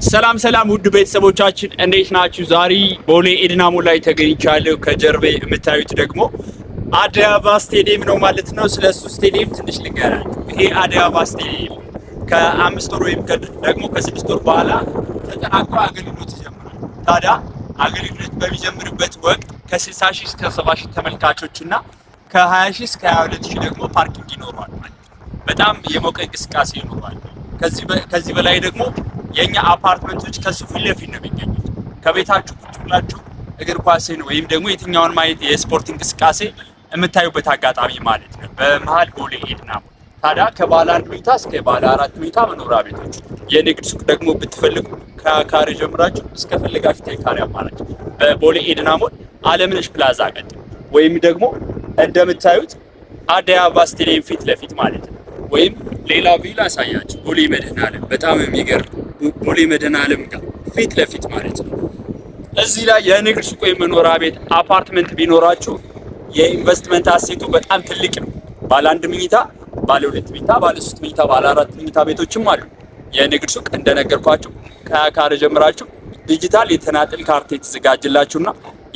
ሰላም ውድ ቤተሰቦቻችን እንዴት ናችሁ? ዛሬ ቦሌ ኤድና ሞል ላይ ተገኝቻለሁ። ከጀርቤ የምታዩት ደግሞ አዲስ አበባ ስቴዲየም ነው ማለት ነው። ስለሱ ስቴዲየም ትንሽ ልንገራችሁ። ይሄ አዲስ አበባ ስቴዲየም ከ5 ወር ወይም ደግሞ ከ6 ወር በኋላ ተጠናቆ አገልግሎት ይጀምራል። ታዲያ አገልግሎት በሚጀምርበት ወቅት ከ60 ሺህ እስከ 70 ሺህ ተመልካቾችና ከ20 ሺህ እስከ 22 ሺህ ደግሞ ፓርኪንግ ይኖረዋል ማለት ነው። በጣም የሞቀ እንቅስቃሴ ይኖረዋል። ከዚህ በላይ ደግሞ የኛ አፓርትመንቶች ከሱ ፊት ለፊት ነው የሚገኙት። ከቤታችሁ ቁጭ ብላችሁ እግር ኳስን ወይም ደግሞ የትኛውን ማየት የስፖርት እንቅስቃሴ የምታዩበት አጋጣሚ ማለት ነው። በመሃል ቦሌ ኤድና ሞል። ታዲያ ከባለ 1 መኝታ እስከ ባለ 4 መኝታ መኖሪያ ቤቶች፣ የንግድ ሱቅ ደግሞ ብትፈልጉ ከካሬ ጀምራችሁ እስከ ፈለጋችሁ የካሬ አማራጭ በቦሌ ኤድና ሞል አለምነሽ ፕላዛ ቀጥ ወይም ደግሞ እንደምታዩት አዲስ አበባ ስቴዲየም ፊት ለፊት ማለት ነው። ወይም ሌላ ቪላ አሳያችሁ ቦሌ መድኃኔዓለም በጣም የሚገርም ቦሌ መድኃኔዓለም ጋር ፊት ለፊት ማለት ነው። እዚህ ላይ የንግድ ሱቅ ወይም መኖሪያ ቤት አፓርትመንት ቢኖራችሁ የኢንቨስትመንት አሴቱ በጣም ትልቅ ነው። ባለ 1 መኝታ፣ ባለ 2 መኝታ፣ ባለ 3 መኝታ፣ ባለ 4 መኝታ ቤቶችም አሉ። የንግድ ሱቅ እንደነገርኳችሁ ከካሬ ጀምራችሁ ዲጂታል የተናጥል ካርታ የተዘጋጀላችሁና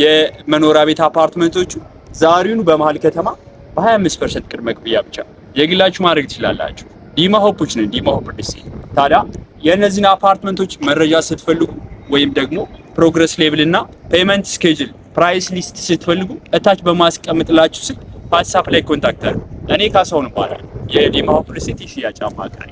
የመኖሪያ ቤት አፓርትመንቶቹ ዛሬውኑ በመሃል ከተማ በ25% ቅድመ ክፍያ ብቻ የግላችሁ ማድረግ ትችላላችሁ። ዲማ ሆፖች ነን፣ ዲማ ሆፕ ዲሲ። ታዲያ የእነዚህን አፓርትመንቶች መረጃ ስትፈልጉ ወይም ደግሞ ፕሮግረስ ሌቭል እና ፔመንት ስኬጁል ፕራይስ ሊስት ስትፈልጉ እታች በማስቀምጥላችሁ ስልክ ዋትስአፕ ላይ ኮንታክት አድርጉ። እኔ ካሳሁን እባላለሁ የዲማ ሆፕ ዲሲ ሽያጭ አማካሪ።